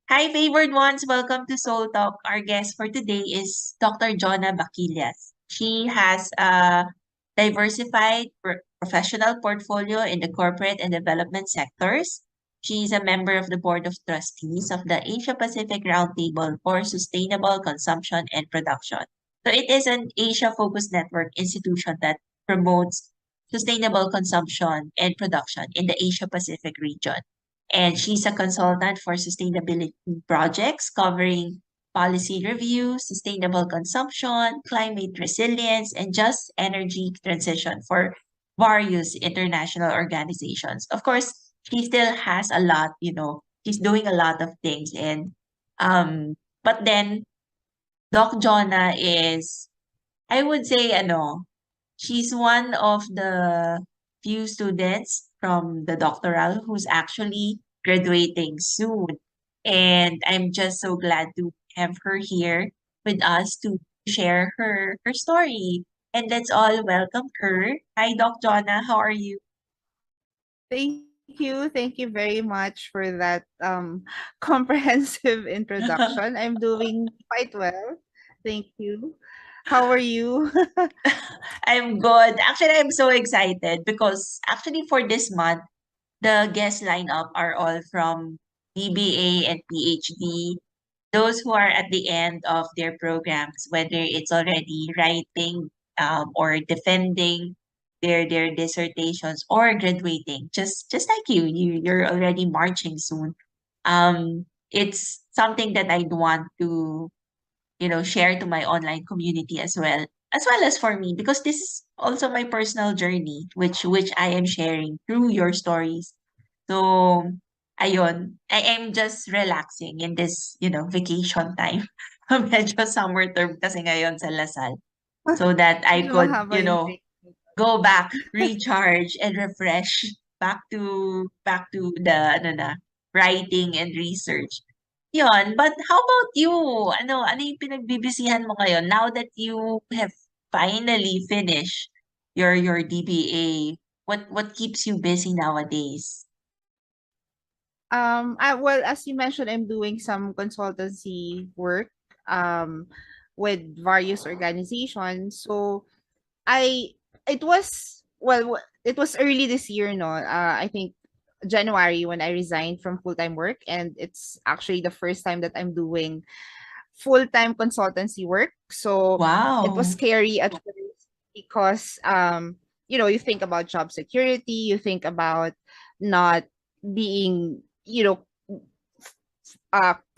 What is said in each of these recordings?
Hi, favored ones. Welcome to Soul Talk. Our guest for today is Dr. Jonna Baquillas. She has a diversified professional portfolio in the corporate and development sectors. She's a member of the Board of Trustees of the Asia Pacific Roundtable for Sustainable Consumption and Production. So it is an Asia-focused network institution that promotes sustainable consumption and production in the Asia Pacific region. And she's a consultant for sustainability projects covering policy review, sustainable consumption, climate resilience, and just energy transition for various international organizations. Of course, she still has a lot, she's doing a lot of things. But then Doc Jonna is, I would say, she's one of the few students from the doctoral who's actually graduating soon. And I'm just so glad to have her here with us to share her story. And let's all welcome her. Hi, Doc Jonna. How are you? Thank you. Thank you very much for that comprehensive introduction. I'm doing quite well. Thank you. How are you? I'm good. Actually, I'm so excited because actually for this month, the guest lineup are all from BBA and PhD, those who are at the end of their programs, whether it's already writing or defending their dissertations or graduating, just like you're already marching soon. It's something that I'd want to share to my online community as well as for me, because this is also my personal journey, which I am sharing through your stories. So, ayun, I am just relaxing in this, vacation time. Medyo summer term kasi ngayon sa Lasal. So that I Medyo could, mahaba yung break. go back, recharge, and refresh back to the, writing and research. Yun, but how about you? Ano yung pinagbibisihan mo ngayon now that you have finally finished your DBA? What keeps you busy nowadays? Well, as you mentioned, I'm doing some consultancy work um with various organizations. So I it was it was early this year, no. I think January when I resigned from full-time work, and it's actually the first time that I'm doing full-time consultancy work. So it was Wow. scary at first because you think about job security, you think about not being,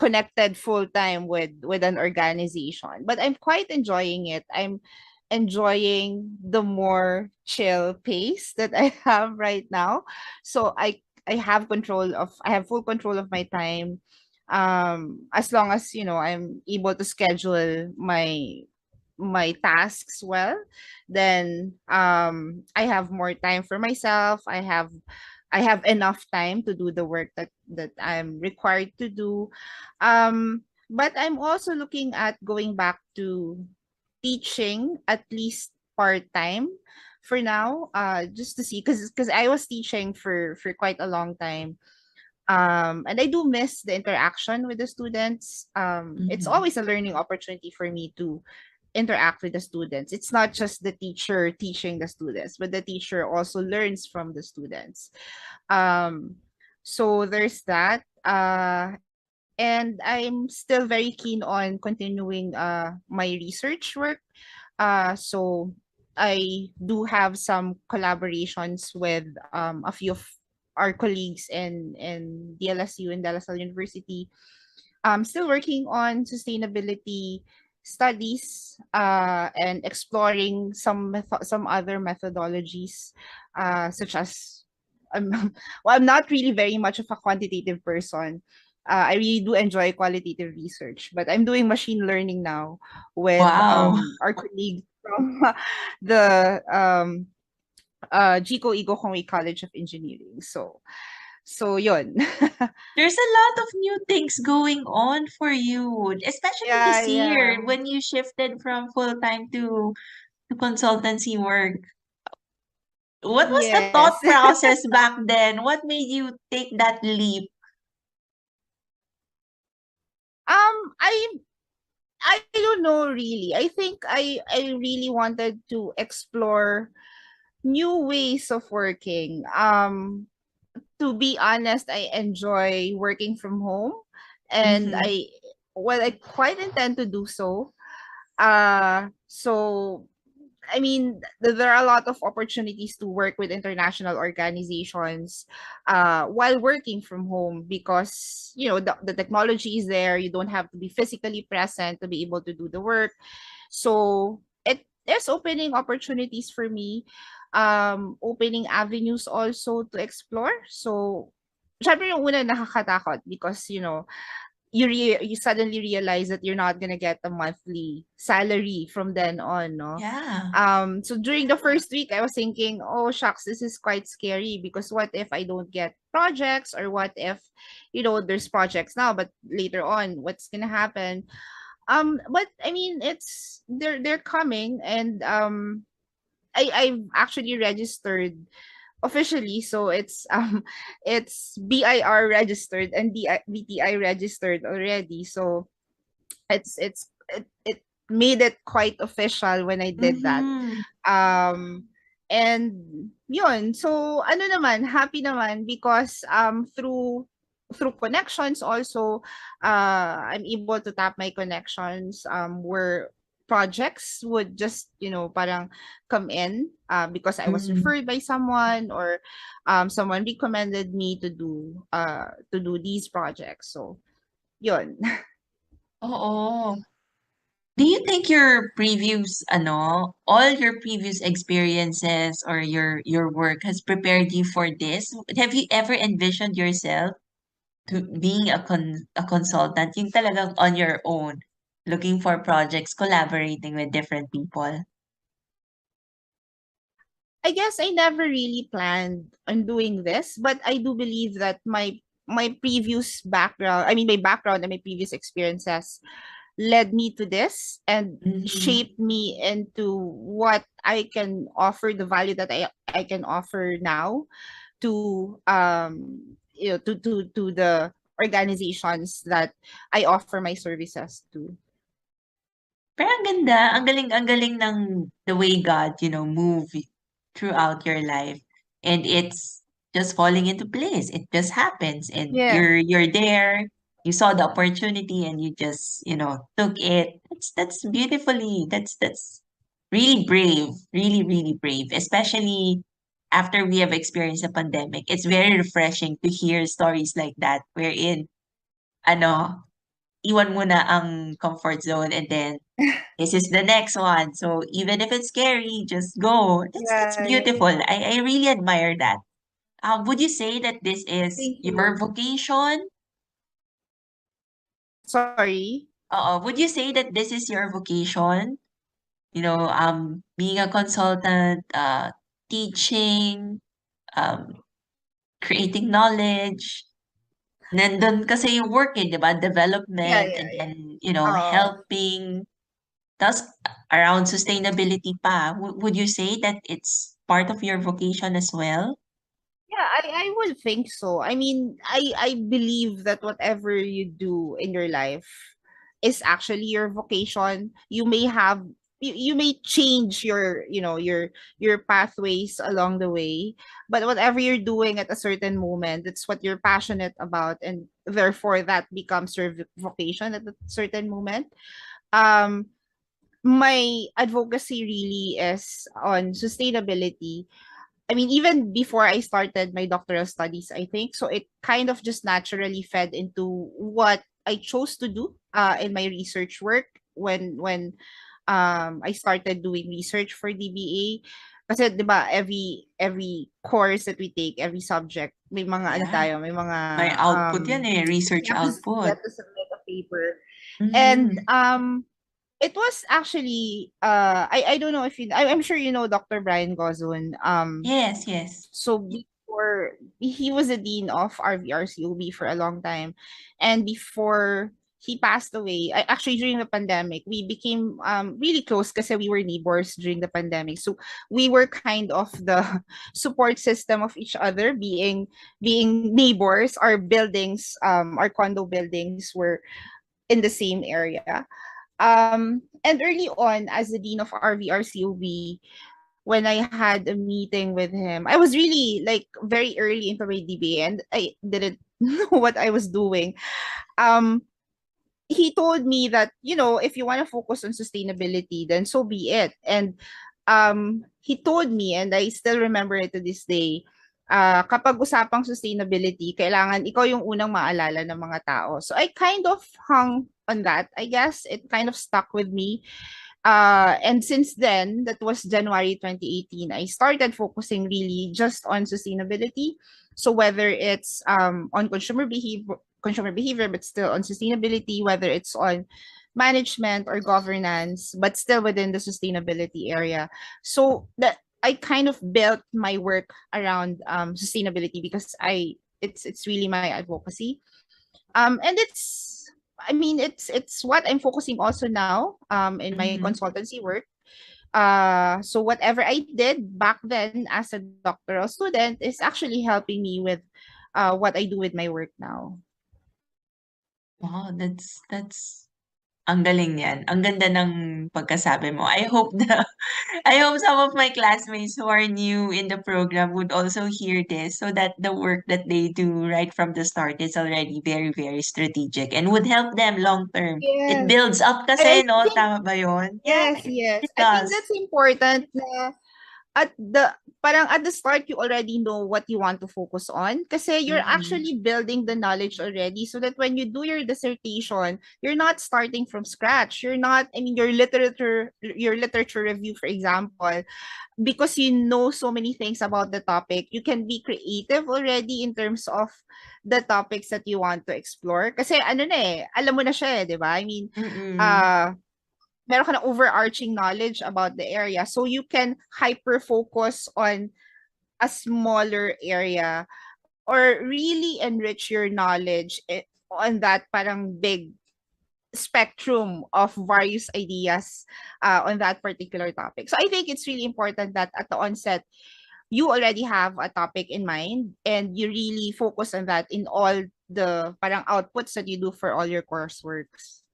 connected full time with an organization. But I'm quite enjoying it. I'm enjoying the more chill pace that I have right now. So I have full control of my time. As long as I'm able to schedule my tasks well, then I have more time for myself. I have enough time to do the work that I'm required to do. But I'm also looking at going back to teaching, at least part-time for now, just to see, because I was teaching for quite a long time. And I do miss the interaction with the students. It's Mhm. always a learning opportunity for me to interact with the students. It's not just the teacher teaching the students, but the teacher also learns from the students. Um, so there's that. And I'm still very keen on continuing my research work. So I do have some collaborations with a few of our colleagues in DLSU and De La Salle University. I'm still working on sustainability studies and exploring some other methodologies, such as I'm well, I'm not really very much of a quantitative person. I really do enjoy qualitative research, but I'm doing machine learning now with Wow. our colleagues from the GCO Eco Conway College of Engineering. So yun. There's a lot of new things going on for you, especially Yeah, this yeah. year when you shifted from full-time to consultancy work. What was the thought Yes. process back then? What made you take that leap? I I don't know really. I think I really wanted to explore new ways of working. To be honest, I enjoy working from home, and Mm-hmm. I quite intend to do so. So I mean, there are a lot of opportunities to work with international organizations while working from home, because the technology is there. You don't have to be physically present to be able to do the work. So it is opening opportunities for me, opening avenues also to explore. So syempre yung una nakakatakot, because you suddenly realize that you're not gonna get a monthly salary from then on, no? Yeah. So during the first week, I was thinking, oh shucks, this is quite scary, because what if I don't get projects, or what if, there's projects now, but later on, what's gonna happen? But I mean, they're coming, and I've actually registered officially, so it's BIR registered and BTI registered already. So it made it quite official when I did that. Mm-hmm. Um and yun, so ano naman, happy naman, because through connections also, I'm able to tap my connections, where projects would just parang come in, because I was Mm-hmm. referred by someone, or someone recommended me to do these projects. So yun. Oo. Do you think your previous, all your previous experiences or your work has prepared you for this? Have you ever envisioned yourself to being a consultant, yung talagang on your own, looking for projects, collaborating with different people? I guess I never really planned on doing this, but I do believe that my previous background, I mean my background and my previous experiences led me to this, and Mm-hmm. shaped me into what I can offer, the value that I can offer now to to the organizations that I offer my services to. Pero ang ganda, ang galing ng the way God, move throughout your life. And it's just falling into place. It just happens. And Yeah. you're there, you saw the opportunity and you just, took it. That's beautifully, that's really brave, really, really brave. Especially after we have experienced a pandemic. It's very refreshing to hear stories like that wherein, ano, iwan mo na ang comfort zone and then this is the next one. So even if it's scary, just go. That's Right. beautiful. I really admire that. Would you say that this is Thank your you. vocation? Sorry. Would you say that this is your vocation? Being a consultant, teaching, um, creating knowledge. Nandun kasi yung work di ba? Yeah, Development yeah, and yeah. then, Oh. helping. Tapos around sustainability pa, would you say that it's part of your vocation as well? Yeah, I would think so. I mean, I believe that whatever you do in your life is actually your vocation. You may change your pathways along the way, but whatever you're doing at a certain moment, it's what you're passionate about, and therefore that becomes your vocation at a certain moment. Um my advocacy really is on sustainability. I mean, even before I started my doctoral studies, I think. So it kind of just naturally fed into what I chose to do in my research work when I started doing research for DBA. Kasi 'di ba, every course that we take, every subject, may mga ano Yeah. tayo, may mga May output yan eh, research we output. have to submit a paper. And Mhm. it was actually I don't know if I'm sure you know Dr. Brian Gozun. Yes, yes. So before, he was the dean of RVRCOB for a long time, and before he passed away, actually during the pandemic, we became really close because we were neighbors during the pandemic. So we were kind of the support system of each other, being neighbors. Our buildings, our condo buildings were in the same area. And early on, as the dean of RVRCOB, when I had a meeting with him, I was really like very early into my DBA and I didn't know what I was doing. Um, he told me that, if you want to focus on sustainability, then so be it. And he told me, and I still remember it to this day, kapag usapang sustainability, kailangan ikaw yung unang maalala ng mga tao. So I kind of hung on that. I guess it kind of stuck with me. And since then, that was January 2018, I started focusing really just on sustainability. So whether it's on consumer behavior, but still on sustainability, whether it's on management or governance, but still within the sustainability area. So that I kind of built my work around sustainability because it's really my advocacy. And it's what I'm focusing also now in my Mm-hmm. consultancy work. So whatever I did back then as a doctoral student is actually helping me with what I do with my work now. Wow, that's ang galing niyan. Ang ganda ng pagkasabi mo. I hope I hope some of my classmates who are new in the program would also hear this so that the work that they do right from the start is already very, very strategic and would help them long term. It Yes. builds up I kasi, no? think Tama ba yun? Yeah, yes, yes. it I think does. that's important na at the parang at the start you already know what you want to focus on kasi you're Mm-hmm. actually building the knowledge already so that when you do your dissertation you're not starting from scratch. You're not, I mean, your literature review, for example, because you know so many things about the topic, you can be creative already in terms of the topics that you want to explore kasi ano na alam mo na siya 'di ba? I mean, Mm-mm. uh meron ka ng overarching knowledge about the area. So you can hyper-focus on a smaller area or really enrich your knowledge on that parang big spectrum of various ideas on that particular topic. So I think it's really important that at the onset, you already have a topic in mind and you really focus on that in all the parang outputs that you do for all your courseworks.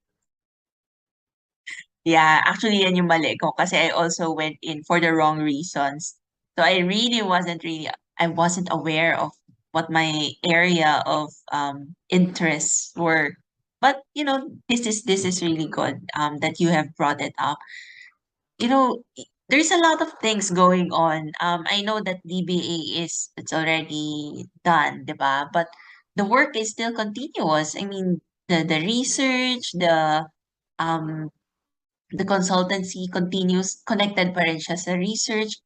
Yeah, actually yan yung mali ko kasi I also went in for the wrong reasons. So I wasn't aware of what my area of interests were. But this is really good that you have brought it up. There's a lot of things going on. I know that DBA it's already done, 'di ba? But the work is still continuous. I mean, the research, um the consultancy continues connected pa rin siya sa research.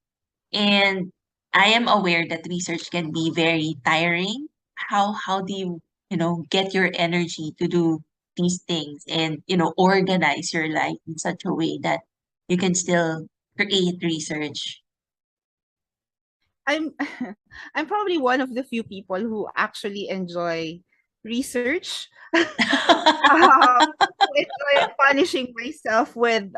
And I am aware that research can be very tiring. How do you get your energy to do these things and, organize your life in such a way that you can still create research? I'm I'm probably one of the few people who actually enjoy research. Who enjoy punishing myself with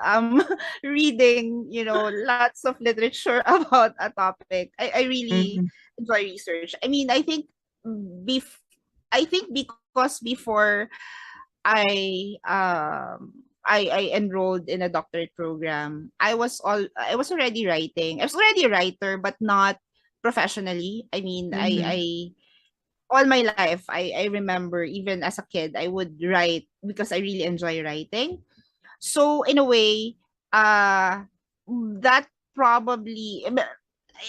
reading, lots of literature about a topic. I really Mhm, enjoy research. I mean, bef- I think because before I enrolled in a doctorate program, I was already writing. I was already a writer, but not professionally. I mean, I mhm, all my life I remember even as a kid I would write because I really enjoy writing. So in a way, uh that probably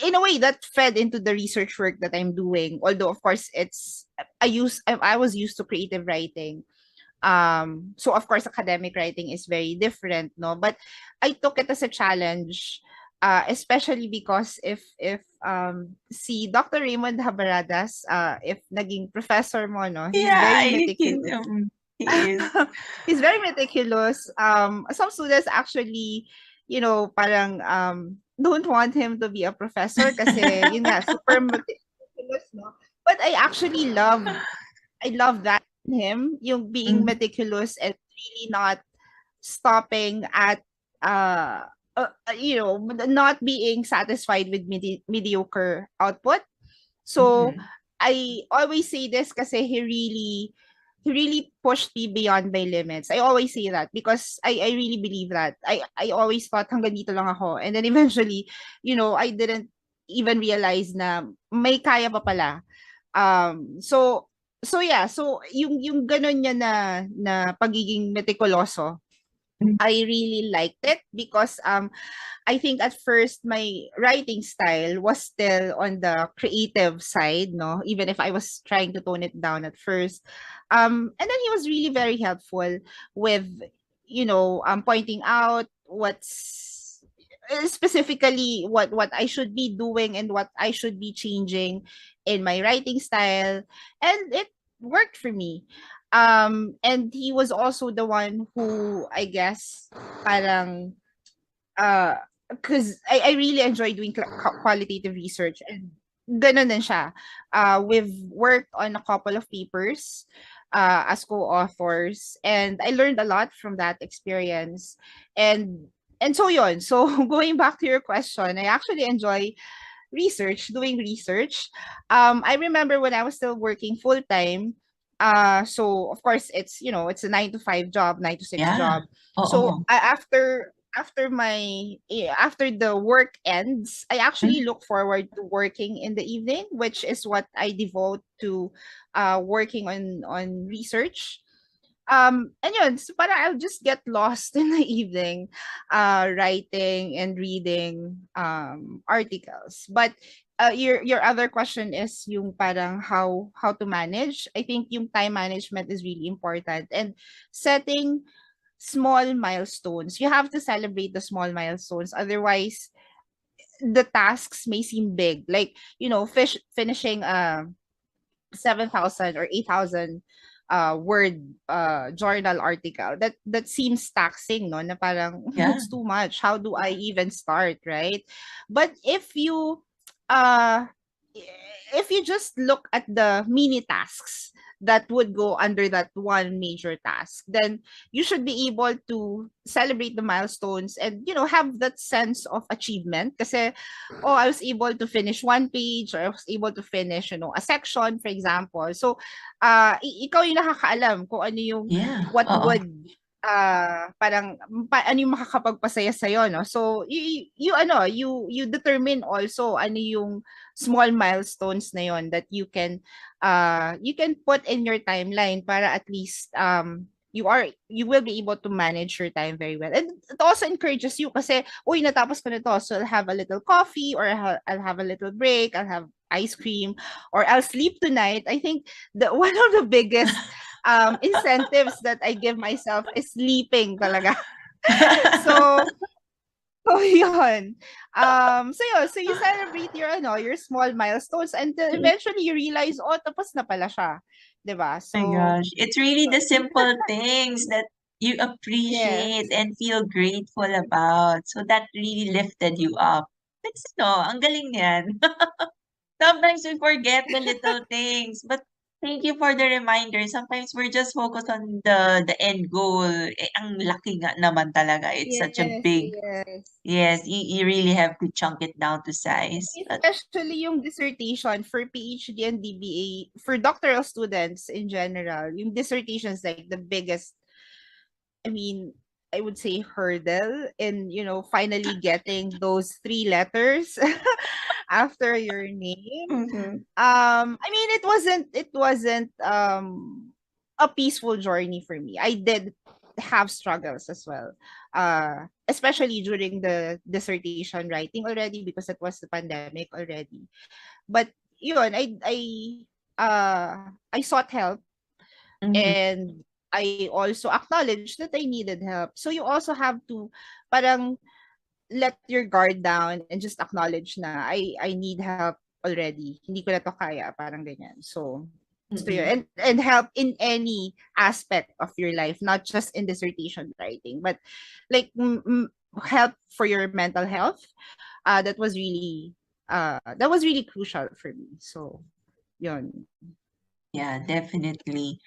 in a way that fed into the research work that I'm doing. Although of course I was used to creative writing. So of course academic writing is very different, no, but I took it as a challenge, especially because if si Dr. Raymond Habaradas, if naging professor mo, no, he's yeah, very I can, meticulous. he is. He's very meticulous. Some students actually, parang don't want him to be a professor kasi yun nga super meticulous, no, but I love that in him, yung being Mhm, meticulous and really not stopping at not being satisfied with mediocre output. So mhm, I always say this kasi he really really pushed me beyond my limits. I always say that because I really believe that. I always thought hanggang dito lang ako. And then eventually, I didn't even realize na may kaya pa pala. So yeah, so yung ganun niya na pagiging meticuloso, Mm. I really liked it because I think at first my writing style was still on the creative side, no? Even if I was trying to tone it down at first. And then he was really very helpful with, pointing out what's specifically what I should be doing and what I should be changing in my writing style. And it worked for me. And he was also the one who, I guess, parang uh because I really enjoy doing qualitative research, and ganun din siya. We've worked on a couple of papers as co-authors, and I learned a lot from that experience. And so yun. So going back to your question, I actually enjoy doing research. I remember when I was still working full time. So of course it's a 9 to 5 job, 9 to 6 Yeah. job. So Oo. after the work ends, I actually Mm. look forward to working in the evening, which is what I devote to working on research. And yun, so para I'll just get lost in the evening, writing and reading articles. But your other question is yung parang how to manage. I think yung time management is really important, and setting small milestones. You have to celebrate the small milestones. Otherwise, the tasks may seem big. Like, finishing 7,000 or 8,000 word journal article, that seems taxing, no, na parang Yeah. it's too much, how do I even start, right? But uh if you just look at the mini tasks that would go under that one major task, then you should be able to celebrate the milestones and have that sense of achievement. Kasi, oh, I was able to finish one page, or I was able to finish, a section, for example. So, ikaw yung nakakaalam kung ano yung Yeah. what Oo. would parang ano yung makakapagpasaya sa no. So, you determine also ano yung small milestones na yon that you can put in your timeline para at least you will be able to manage your time very well. And it also encourages you kasi, uy, natapos ko na to. So I'll have a little coffee, or I'll have a little break. I'll have ice cream, or I'll sleep tonight. I think the one of the biggest incentives that I give myself is sleeping talaga. So, so yun. So you celebrate your small milestones until eventually you realize, oh, tapos na pala siya. 'Di ba? My So, gosh, it's really the simple things that you appreciate yes. and feel grateful about. So that really lifted you up. That's ang galing niyan. Sometimes we forget the little things, but thank you for the reminder. Sometimes we're just focused on the end goal. Eh, ang laki nga naman talaga. It's such a Yes, big, yes. yes, you really have to chunk it down to size. But Especially yung dissertation for PhD and DBA, for doctoral students in general, yung dissertation is like the biggest, I mean, I would say hurdle in, finally getting those three letters after your name. mhm. I mean, it wasn't a peaceful journey for me. I did have struggles as well. Especially during the dissertation writing already, because it was the pandemic already. But yun, I sought help, Mhm. and I also acknowledged that I needed help. So you also have to parang let your guard down and just acknowledge na I need help already. Hindi ko na to kaya, parang ganyan. So yun. Mm-mm. And help in any aspect of your life, not just in dissertation writing, but like help for your mental health. That was really crucial for me. So yun. Yeah, definitely.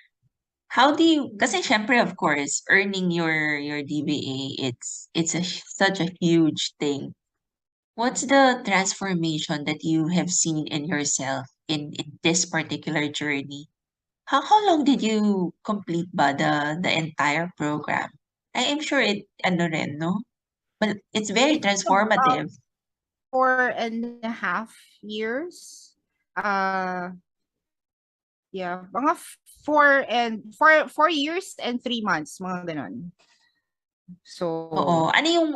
How do you, kasi syempre of course, earning your DBA, such a huge thing. What's the transformation that you have seen in yourself in this particular journey? How long did you complete ba the entire program? I am sure it ano rin, no? But it's very It's about transformative. 4.5 years. Uh, yeah, mga 4 years and 3 months, mga ganon. Oo. So, Ano yung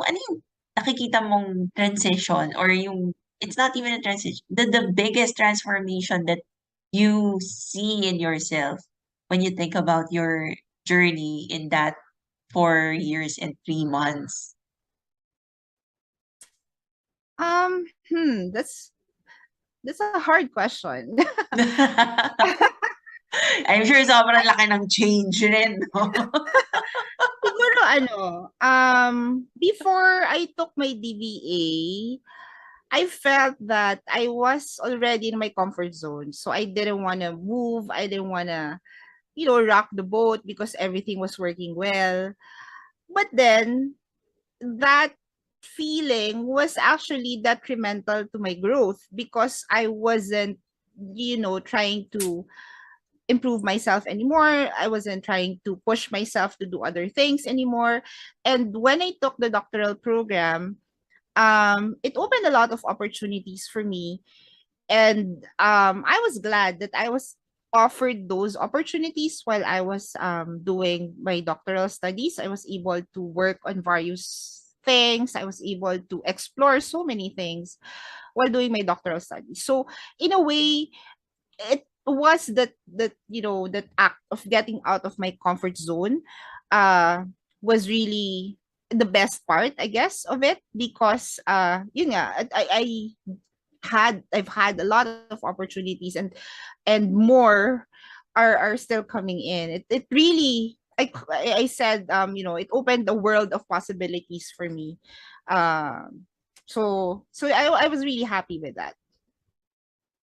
nakikita mong transition or yung it's not even a transition, the biggest transformation that you see in yourself when you think about your journey in that 4 years and 3 months? that's a hard question. I'm sure sobrang laki ng change rin, no? Siguro ano, before I took my DBA, I felt that I was already in my comfort zone. So I didn't want to move. I didn't want to, rock the boat because everything was working well. But then that feeling was actually detrimental to my growth because I wasn't, trying to improve myself anymore. I wasn't trying to push myself to do other things anymore. And when I took the doctoral program, it opened a lot of opportunities for me. And I was glad that I was offered those opportunities while I was doing my doctoral studies. I was able to work on various things. I was able to explore so many things while doing my doctoral studies. So in a way, it was that act of getting out of my comfort zone uh was really the best part, I guess, of it, because yun nga, I've had a lot of opportunities, and more are still coming in. It really, I said, it opened a world of possibilities for me. Um so so I was really happy with that.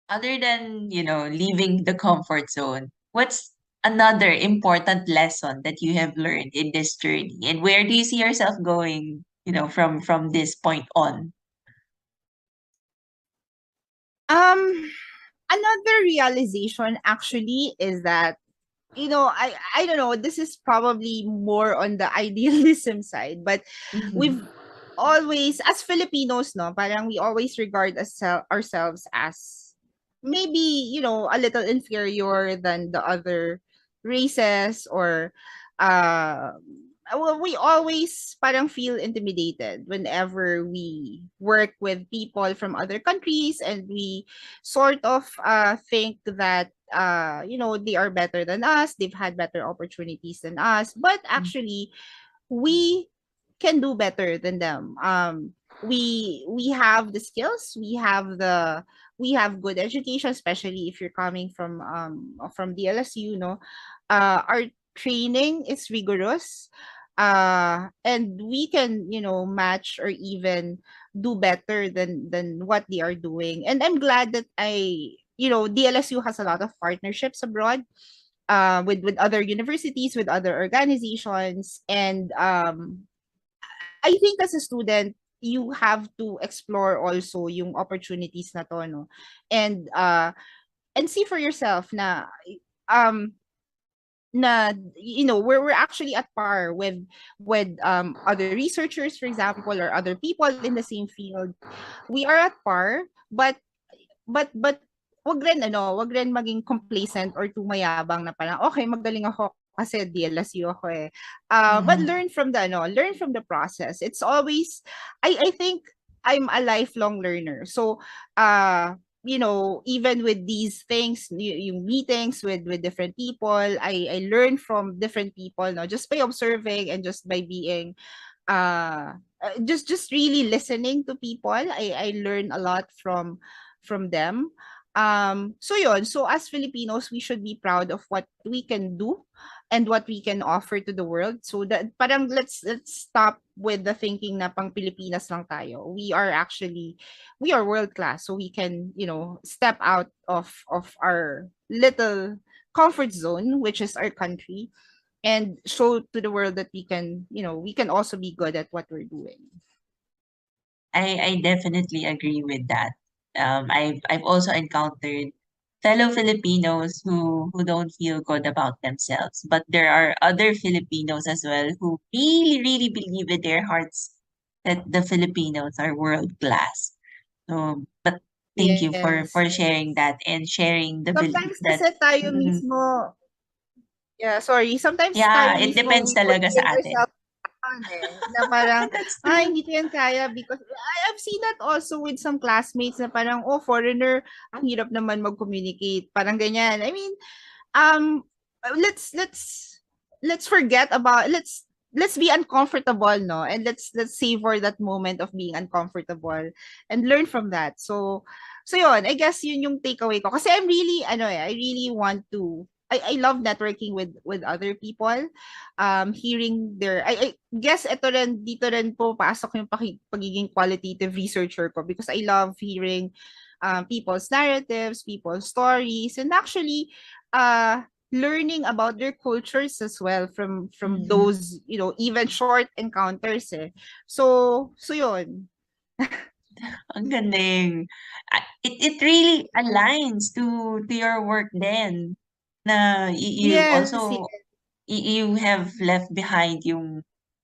Other than, leaving the comfort zone, what's another important lesson that you have learned in this journey? And where do you see yourself going, from this point on? Um, Another realization actually is that, I don't know, this is probably more on the idealism side, but we've Mhm. always, as Filipinos, no, parang we always regard ourselves as maybe, a little inferior than the other races, or uh well, we always parang feel intimidated whenever we work with people from other countries, and we sort of think that they are better than us, they've had better opportunities than us, but actually we can do better than them. We have the skills, we have good education, especially if you're coming from the LSU, no. Our training is rigorous, and we can, match or even do better than what they are doing. And I'm glad that DLSU has a lot of partnerships abroad, with other universities, with other organizations. And I think as a student, you have to explore also yung opportunities na to, no? And see for yourself um we're actually at par with other researchers, for example, or other people in the same field. We are at par, but wag rin maging complacent or too mayabang na parang okay, magaling ako kasi DLSU ako eh. But Mhm. learn from the process. It's always, I think I'm a lifelong learner. So even with these things, yung meetings with different people, I learn from different people, no, just by observing and just by being just really listening to people. I learn a lot from them. So yun, so as Filipinos, we should be proud of what we can do and what we can offer to the world. So that parang let's stop with the thinking na pang Pilipinas lang tayo. We are world class, so we can, step out of our little comfort zone, which is our country, and show to the world that we can also be good at what we're doing. I definitely agree with that. I've also encountered fellow Filipinos who don't feel good about themselves, but there are other Filipinos as well who really, really believe in their hearts that the Filipinos are world class. So, but thank you Yes, for sharing yes. that and sharing the belief Sometimes that kasi tayo mhm, mismo, yeah, sorry, sometimes yeah, tayo it mismo, depends we put talaga sa atin. ourselves na parang, That's ay, true. hindi ko yan kaya because I've seen that also with some classmates na parang, oh, foreigner, ang hirap naman mag-communicate. Parang ganyan. I mean, um let's forget about let's be uncomfortable, no, and let's savor that moment of being uncomfortable and learn from that. So yun, I guess yun yung takeaway ko kasi I'm really I really want to I love networking with other people, hearing their I guess ito rin dito rin po pasok yung pagiging qualitative researcher ko because I love hearing people's narratives, people's stories, and actually learning about their cultures as well from Mhm. those even short encounters eh. So yun. Ang galing. It really aligns to your work then na you Yes, also you have left behind yung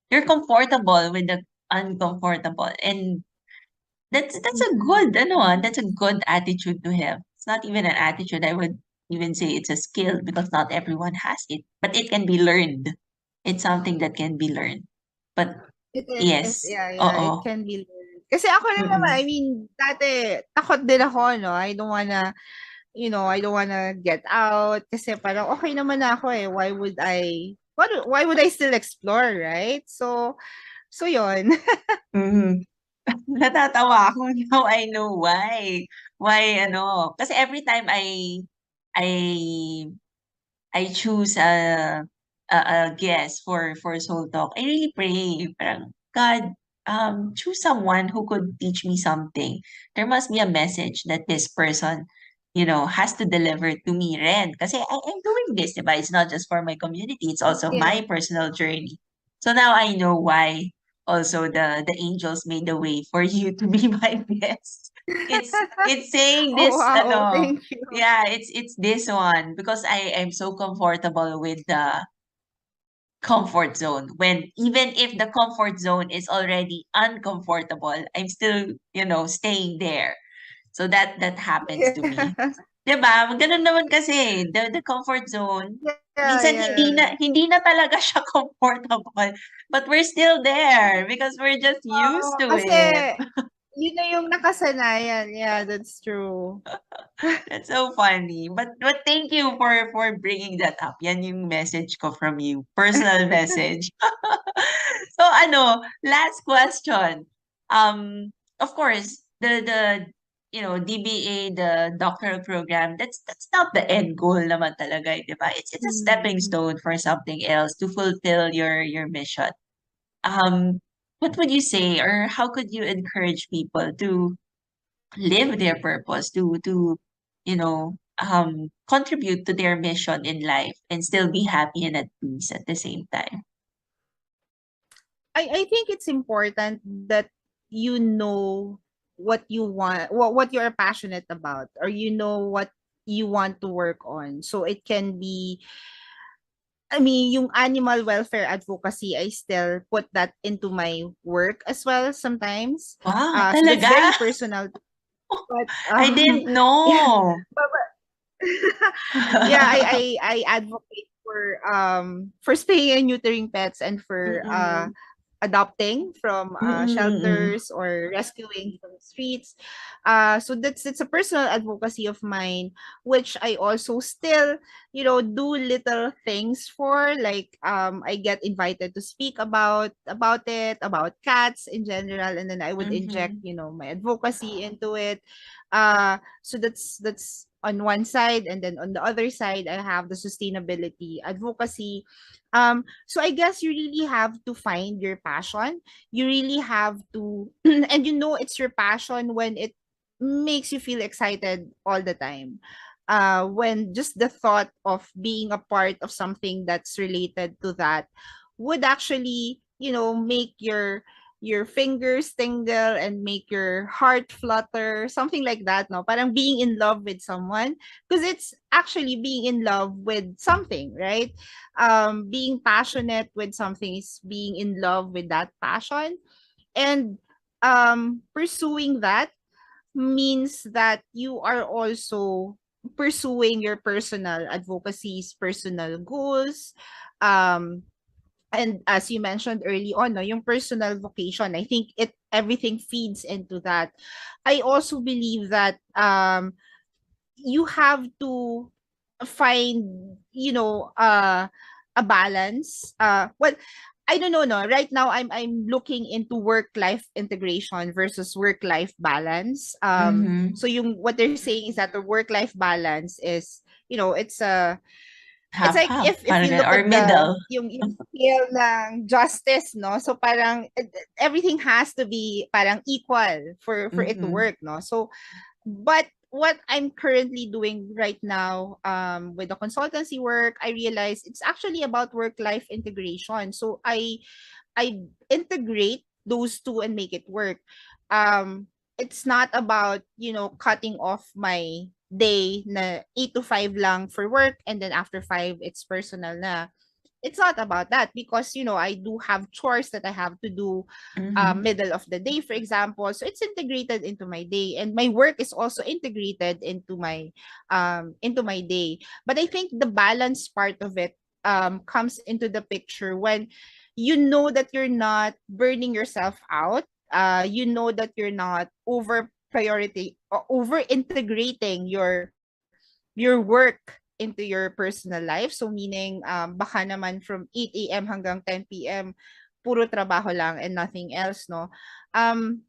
you're comfortable with the uncomfortable, and that's a mm, good that's a good attitude to have. It's not even an attitude, I would even say it's a skill because not everyone has it, but it can be learned. It's something that can be learned. But it is, yes, yeah, it oo. can be learned. Kasi ako rin naman, I Mm-mm. mean, dati takot din ako, no, I don't wanna get out kasi parang okay naman na ako eh. Why would I still explore, right? So yun. Mhm. Natatawa ako now I know why. Why kasi every time I I choose a guest for Soul Talk, I really pray, parang, God, choose someone who could teach me something. There must be a message that this person, has to deliver to me rin. Kasi I'm doing this, diba? It's not just for my community, it's also my Yeah. personal journey. So now I know why also the angels made the way for you to be my guest. It's saying Oh, this, wow. Thank you. yeah, it's this one because I am so comfortable with the comfort zone. When even if the comfort zone is already uncomfortable, I'm still, staying there. So that happens to me. Yeah. 'Di ba? Gano'n naman kasi the comfort zone. Yeah, Minsan yeah. hindi na talaga siya comfortable, but we're still there because we're just used Oo, to kasi it. yun na yung nakasanayan. Yeah, that's true. That's so funny. But thank you for bringing that up. Yan yung message ko from you. Personal message. So last question. Of course, the DBA, the doctoral program, that's not the end goal naman talaga, di ba? It's a stepping Mm. stone for something else to fulfill your mission. What would you say, or how could you encourage people to live their purpose, to contribute to their mission in life and still be happy and at peace at the same time? I think it's important that you know what you want, what you're passionate about, or you know what you want to work on. So it can be, I mean, yung animal welfare advocacy, I still put that into my work as well sometimes. Wow, So that's talaga? very personal. But I didn't yeah, know. yeah, I advocate for spaying and neutering pets and for Mm-mm. adopting from Mm-mm. shelters or rescuing from streets. So that's a personal advocacy of mine, which I also still, do little things for. Like I get invited to speak about it, about cats in general, and then I would inject, Mm-hmm. my advocacy into it. So that's on one side, and then on the other side, I have the sustainability advocacy. So I guess you really have to find your passion. You really have to, and it's your passion when it makes you feel excited all the time. When just the thought of being a part of something that's related to that would actually, make your your fingers tingle and make your heart flutter, something like that, no? Parang being in love with someone, because it's actually being in love with something, right? Being passionate with something is being in love with that passion, and pursuing that means that you are also pursuing your personal advocacies, personal goals, um, and as you mentioned early on, no, yung personal vocation, I think it everything feeds into that. I also believe that you have to find, a balance. Well, I don't know, no. Right now I'm looking into work life integration versus work life balance. Mm-hmm. So yung what they're saying is that the work life balance is, it's like Half-half, if parang you ganun, look or at the middle. yung scale ng justice, no? So parang everything has to be parang equal for it to Mm-hmm. work, no? So but what I'm currently doing right now, with the consultancy work, I realize it's actually about work life integration. So I integrate those two and make it work. It's not about, cutting off my day na 8 to 5 lang for work and then after 5 it's personal na. It's not about that because, I do have chores that I have to do Mm-hmm. middle of the day, for example. So it's integrated into my day, and my work is also integrated into my day. But I think the balance part of it comes into the picture when you know that you're not burning yourself out. You know that you're not over integrating your work into your personal life. So meaning baka naman from 8 a.m. hanggang 10 p.m. puro trabaho lang and nothing else, no? Um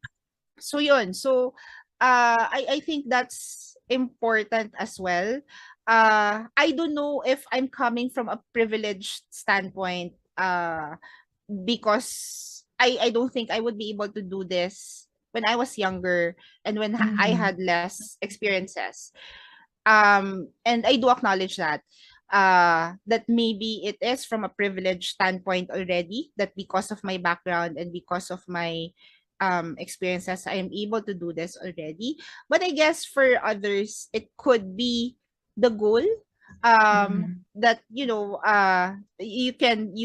so yun. So I think that's important as well. I don't know if I'm coming from a privileged standpoint, because I don't think I would be able to do this when I was younger and when I Mm-hmm. had less experiences. And I do acknowledge that maybe it is from a privileged standpoint already, that because of my background and because of my experiences I am able to do this already. But I guess for others it could be the goal, Mm-hmm. that you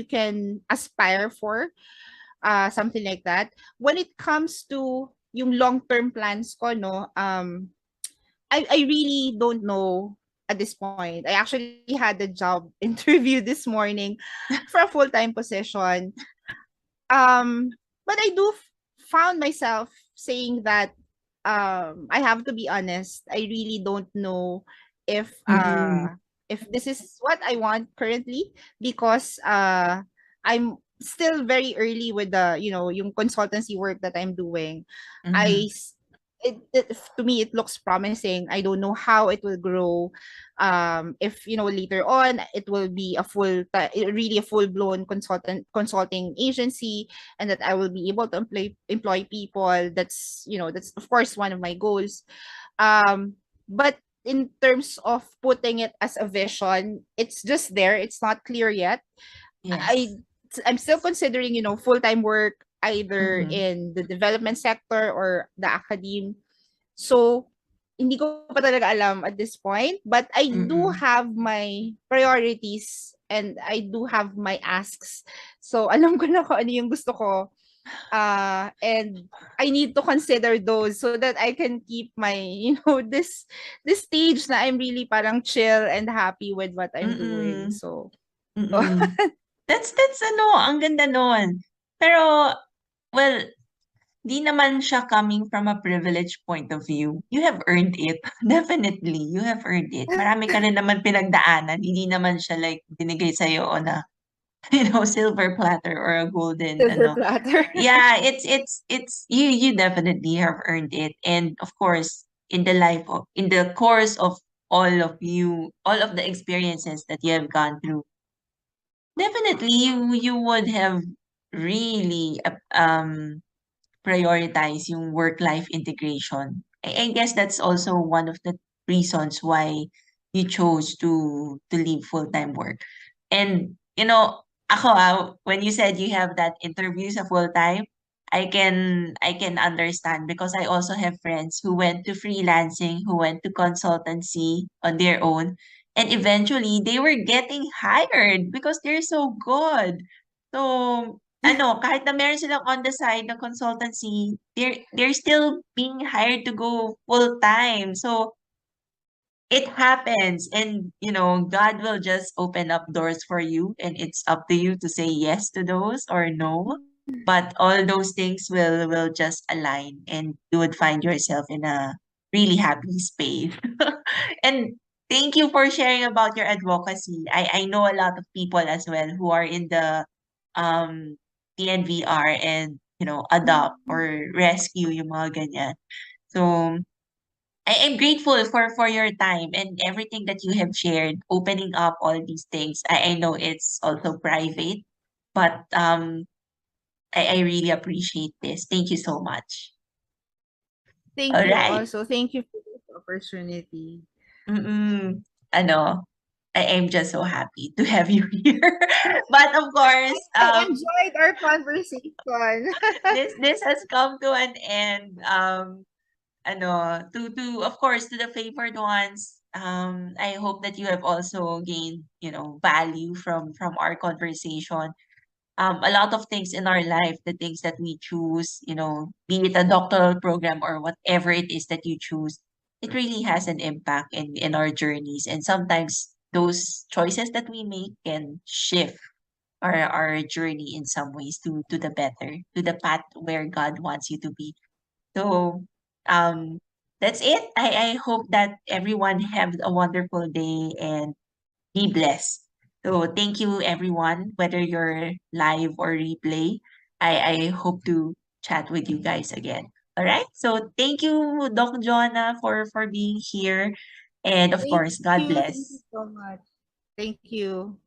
can aspire for, something like that. When it comes to yung long-term plans ko, no, I really don't know at this point. I actually had a job interview this morning for a full-time position. But I do found myself saying that I have to be honest. I really don't know if Mm-hmm. this is what I want currently, because I'm still very early with the yung consultancy work that I'm doing. Mm-hmm. I s- it to me it looks promising. I don't know how it will grow. If later on it will be really a full blown consulting agency, and that I will be able to employ people. That's of course one of my goals. But in terms of putting it as a vision, it's just there. It's not clear yet. I Yes. I'm still considering, full-time work either Mm-hmm. in the development sector or the academe. So, hindi ko pa talaga alam at this point, but I do Mm-mm. have my priorities and I do have my asks. So, alam ko na kung ano yung gusto ko. And I need to consider those so that I can keep my, this stage na I'm really parang chill and happy with what I'm doing. Mm-mm. So, Mm-mm. That's ano, ang ganda nun. Pero, well, di naman siya coming from a privileged point of view. You have earned it. Definitely, you have earned it. Marami ka rin naman pinagdaanan. Hindi naman siya like binigay sa'yo on a, silver platter or a golden, silver platter. Yeah, it's you definitely have earned it. And of course, in the course of all of the experiences that you have gone through, definitely you would have really prioritize yung work-life integration. I guess that's also one of the reasons why you chose to leave full-time work. And, ako, when you said you have that interview sa full-time, I can understand because I also have friends who went to freelancing, who went to consultancy on their own, and eventually they were getting hired because they're so good. So, kahit na meron silang on the side na consultancy, they're still being hired to go full time. So, it happens, and God will just open up doors for you, and it's up to you to say yes to those or no. But all those things will just align, and you would find yourself in a really happy space. And thank you for sharing about your advocacy. I know a lot of people as well who are in the um TNVR and adopt or rescue yung mga ganyan. So I am grateful for your time and everything that you have shared, opening up all these things. I know it's also private, but I really appreciate this. Thank you so much. Thank All you right. also. Thank you for this opportunity. Mm-mm. Ano, I am just so happy to have you here. But of course, I enjoyed our conversation. this has come to an end. To of course, to the favored ones, I hope that you have also gained, value from our conversation. A lot of things in our life, the things that we choose, be it a doctoral program or whatever it is that you choose, it really has an impact in our journeys. And sometimes those choices that we make can shift our journey in some ways to the better, to the path where God wants you to be. So, um, that's it. I hope that everyone have a wonderful day and be blessed. So thank you everyone, whether you're live or replay. I hope to chat with you guys again. All right. So thank you, Doc Jonna, for being here. And of Thank course, God you. Thank you bless. so much. Thank you.